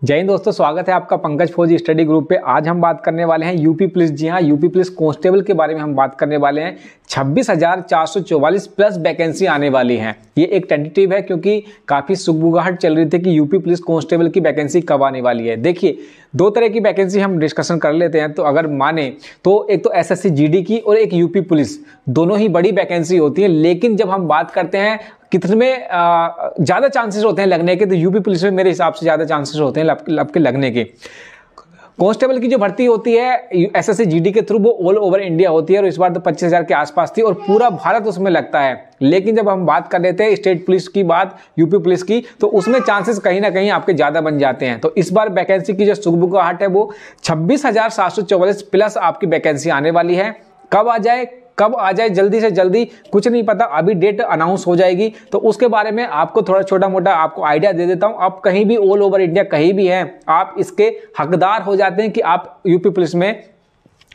जय हिंद दोस्तों, स्वागत है आपका पंकज फौजी स्टडी ग्रुप पे। आज हम बात करने वाले हैं यूपी पुलिस। जी हाँ, यूपी पुलिस कांस्टेबल के बारे में हम बात करने वाले हैं। 26,444 प्लस वैकेंसी आने वाली हैं। ये एक टेंटेटिव है क्योंकि काफ़ी सुगबुगाहट चल रही थी कि यूपी पुलिस कांस्टेबल की वैकेंसी कब आने वाली है। देखिए, दो तरह की वैकेंसी हम डिस्कशन कर लेते हैं। तो अगर माने तो एक तो एसएससी जीडी की और एक यूपी पुलिस, दोनों ही बड़ी वैकेंसी होती है। लेकिन जब हम बात करते हैं कितने में ज़्यादा चांसेस होते हैं लगने के, तो यूपी पुलिस में मेरे हिसाब से ज़्यादा चांसेस होते हैं आपके लगने के। कांस्टेबल की जो भर्ती होती है एसएससी जीडी के थ्रू, वो ऑल ओवर इंडिया होती है और इस बार तो 25,000 के आसपास थी और पूरा भारत उसमें लगता है। लेकिन जब हम बात कर लेते हैं स्टेट पुलिस की बात, यूपी पुलिस की, तो उसमें चांसेस कहीं ना कहीं आपके ज़्यादा बन जाते हैं। तो इस बार वैकेंसी की जो सुगबुगाहट है वो 26,744 प्लस आपकी वैकेंसी आने वाली है। कब आ जाए जल्दी से जल्दी कुछ नहीं पता, अभी डेट अनाउंस हो जाएगी। तो उसके बारे में आपको थोड़ा छोटा मोटा आपको आइडिया दे देता हूं। आप कहीं भी ऑल ओवर इंडिया कहीं भी हैं, आप इसके हकदार हो जाते हैं कि आप यूपी पुलिस में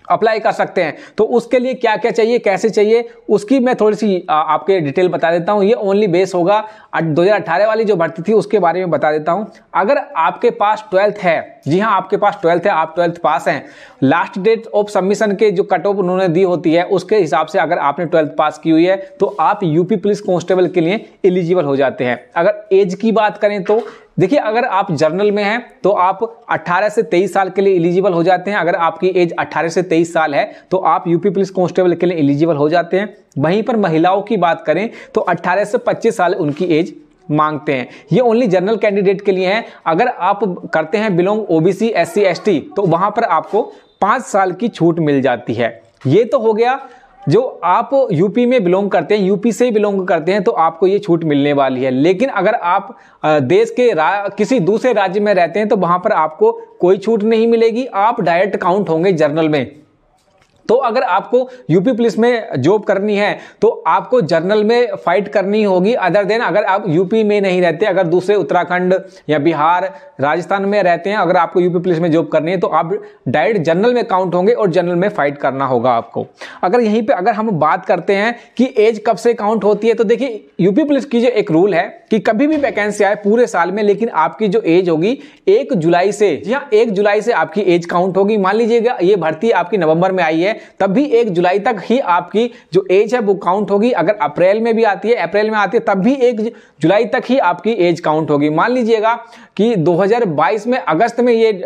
अप्लाई कर सकते हैं। तो उसके लिए क्या क्या चाहिए, कैसे चाहिए, उसकी मैं थोड़ी सी आपके डिटेल बता देता हूं। ये ओनली बेस होगा 2018 वाली जो भर्ती थी उसके बारे में बता देता हूं। अगर आपके पास 12th है, जी हां आपके पास 12th है, आप 12th पास हैं, लास्ट डेट ऑफ सबमिशन के जो कट ऑफ उन्होंने दी होती है उसके हिसाब से अगर आपने 12th पास की हुई है तो आप यूपी पुलिस कांस्टेबल के लिए एलिजिबल हो जाते हैं। अगर एज की बात करें तो देखिए, अगर आप जर्नल में हैं तो आप 18 से 23 साल के लिए एलिजिबल हो जाते हैं। अगर आपकी एज 18 से 23 साल है तो आप यूपी पुलिस कांस्टेबल के लिए एलिजिबल हो जाते हैं। वहीं पर महिलाओं की बात करें तो 18 से 25 साल उनकी एज मांगते हैं। ये ओनली जनरल कैंडिडेट के लिए है। अगर आप करते हैं बिलोंग ओबीसी, एससी, एसटी, तो वहां पर आपको 5 साल की छूट मिल जाती है। ये तो हो गया जो आप यूपी में बिलोंग करते हैं, यूपी से ही बिलोंग करते हैं तो आपको ये छूट मिलने वाली है। लेकिन अगर आप देश के किसी दूसरे राज्य में रहते हैं तो वहां पर आपको कोई छूट नहीं मिलेगी, आप डायरेक्ट काउंट होंगे जर्नल में। तो अगर आपको यूपी पुलिस में जॉब करनी है तो आपको जर्नल में फाइट करनी होगी। अदर देन अगर आप यूपी में नहीं रहते, अगर दूसरे उत्तराखंड या बिहार, राजस्थान में रहते हैं, अगर आपको यूपी पुलिस में जॉब करनी है तो आप डायरेक्ट जनरल में काउंट होंगे और जनरल में फाइट करना होगा आपको। अगर यहीं पे अगर हम बात करते हैं कि एज कब से काउंट होती है, तो देखिए यूपी पुलिस की जो एक रूल है कि कभी भी वैकेंसी आए पूरे साल में, लेकिन आपकी जो एज होगी 1 जुलाई से, जी हाँ 1 जुलाई से आपकी एज काउंट होगी। मान लीजिएगा ये भर्ती आपकी नवंबर में आई है, तब भी 1 जुलाई तक ही आपकी जो एज है वो काउंट होगी। अगर अप्रैल में भी आती है, अप्रैल में आती है, तब भी 1 जुलाई तक ही आपकी एज काउंट होगी। मान लीजिएगा कि 2022 में अगस्त में ये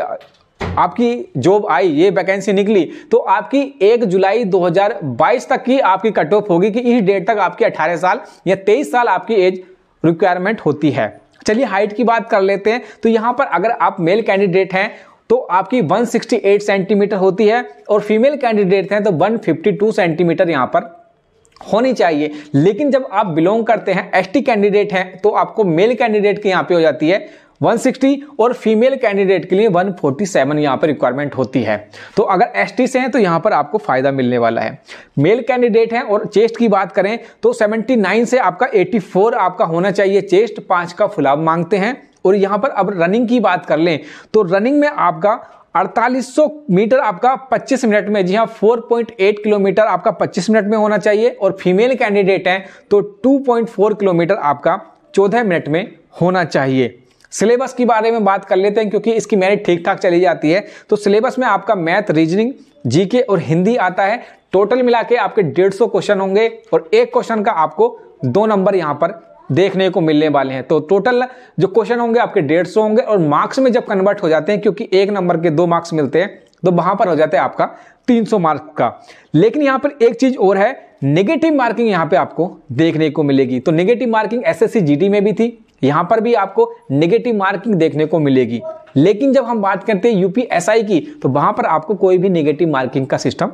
आपकी जॉब आई, ये वैकेंसी निकली, तो आपकी 1 जुलाई 2022 तक की आपकी कट ऑफ होगी कि इस डेट तक आपकी 18 साल या 23 साल आपकी एज रिक्वायरमेंट होती है। चलिए हाइट की बात कर लेते हैं। तो यहां पर अगर आप मेल कैंडिडेट हैं तो आपकी 168 सेंटीमीटर होती है और फीमेल कैंडिडेट हैं तो 152 सेंटीमीटर यहां पर होनी चाहिए। लेकिन जब आप बिलोंग करते हैं, एसटी कैंडिडेट हैं, तो आपको मेल कैंडिडेट के यहां पे हो जाती है 160 और फीमेल कैंडिडेट के लिए 147 यहां पर रिक्वायरमेंट होती है। तो अगर एसटी से हैं तो यहां पर आपको फायदा मिलने वाला है। मेल कैंडिडेट हैं और चेस्ट की बात करें तो 79 से आपका 84 आपका होना चाहिए चेस्ट, 5 का फुलाव मांगते हैं। और यहां पर अब रनिंग की बात कर लें तो रनिंग में आपका 4800 मीटर आपका 25 मिनट में, जी हाँ 4.8 किलोमीटर आपका 25 मिनट में होना चाहिए। और फीमेल कैंडिडेट हैं तो 2.4 किलोमीटर आपका 14 मिनट में होना चाहिए। सिलेबस के बारे में बात कर लेते हैं क्योंकि इसकी मेरिट ठीक ठाक चली जाती है। तो सिलेबस में आपका मैथ, रीजनिंग, जीके और हिंदी आता है। टोटल मिला के आपके 150 क्वेश्चन होंगे और एक क्वेश्चन का आपको 2 नंबर यहां पर देखने को मिलने वाले हैं। तो टोटल जो क्वेश्चन होंगे आपके 150 होंगे और मार्क्स में जब कन्वर्ट हो जाते हैं, क्योंकि एक नंबर के 2 मार्क्स मिलते हैं, तो वहां पर हो जाता है आपका 300 मार्क का। लेकिन यहां पर एक चीज और है, नेगेटिव मार्किंग यहां पे आपको देखने को मिलेगी। तो नेगेटिव मार्किंग एसएससी जीडी में भी थी, यहां पर भी आपको नेगेटिव मार्किंग देखने को मिलेगी। लेकिन जब हम बात करते हैं यूपी एसआई की तो वहां पर आपको कोई भी नेगेटिव मार्किंग का सिस्टम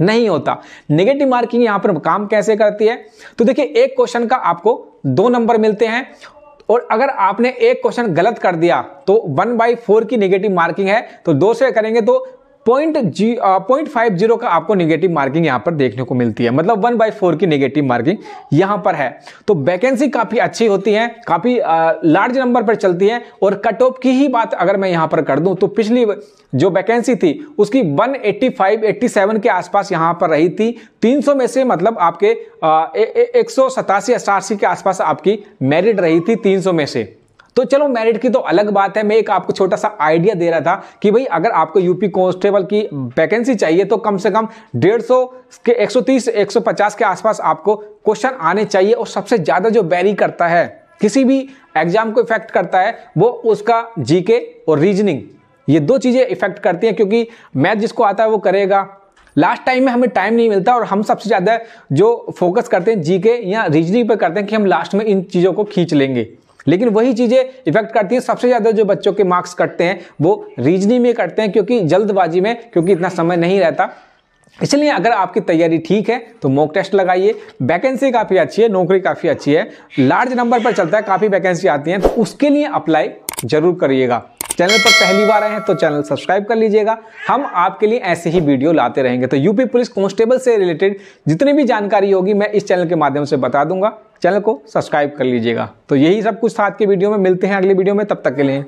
नहीं होता। नेगेटिव मार्किंग यहां पर काम कैसे करती है, तो देखिए एक क्वेश्चन का आपको 2 नंबर मिलते हैं और अगर आपने एक क्वेश्चन गलत कर दिया तो 1/4 की नेगेटिव मार्किंग है। तो 2 से करेंगे तो 0.50 का आपको नेगेटिव मार्किंग यहां पर देखने को मिलती है, मतलब 1/4 की नेगेटिव मार्किंग यहां पर है। तो वैकेंसी काफी अच्छी होती है, काफी लार्ज नंबर पर चलती है। और कट ऑफ की ही बात अगर मैं यहां पर कर दूं तो पिछली जो वैकेंसी थी उसकी 185-87 के आसपास यहां पर रही थी। 300 में से मतलब आपके 187-88 के आसपास आपकी मेरिट रही थी 300 में से। तो चलो मेरिट की तो अलग बात है, मैं एक आपको छोटा सा आइडिया दे रहा था कि भाई अगर आपको यूपी कांस्टेबल की वैकेंसी चाहिए तो कम से कम 150 के 130 150 के आसपास आपको क्वेश्चन आने चाहिए। और सबसे ज्यादा जो वेरी करता है, किसी भी एग्जाम को इफेक्ट करता है, वो उसका जीके और रीजनिंग, ये दो चीजें इफेक्ट करती हैं, क्योंकि मैथ जिसको आता है वो करेगा। लास्ट टाइम में हमें टाइम नहीं मिलता और हम सबसे ज्यादा जो फोकस करते हैं जीके या रीजनिंग पर करते हैं कि हम लास्ट में इन चीजों को खींच लेंगे, लेकिन वही चीजें इफेक्ट करती हैं। सबसे ज्यादा जो बच्चों के मार्क्स कटते हैं वो रीजनिंग में कटते हैं, क्योंकि जल्दबाजी में, क्योंकि इतना समय नहीं रहता। इसलिए अगर आपकी तैयारी ठीक है तो मॉक टेस्ट लगाइए। वैकेंसी काफी अच्छी है, नौकरी काफी अच्छी है, लार्ज नंबर पर चलता है, काफी वैकेंसी आती है, तो उसके लिए अप्लाई जरूर करिएगा। चैनल पर पहली बार आए हैं तो चैनल सब्सक्राइब कर लीजिएगा, हम आपके लिए ऐसे ही वीडियो लाते रहेंगे। तो यूपी पुलिस कांस्टेबल से रिलेटेड जितनी भी जानकारी होगी मैं इस चैनल के माध्यम से बता दूंगा, चैनल को सब्सक्राइब कर लीजिएगा। तो यही सब कुछ था आज के वीडियो में, मिलते हैं अगले वीडियो में, तब तक के लिए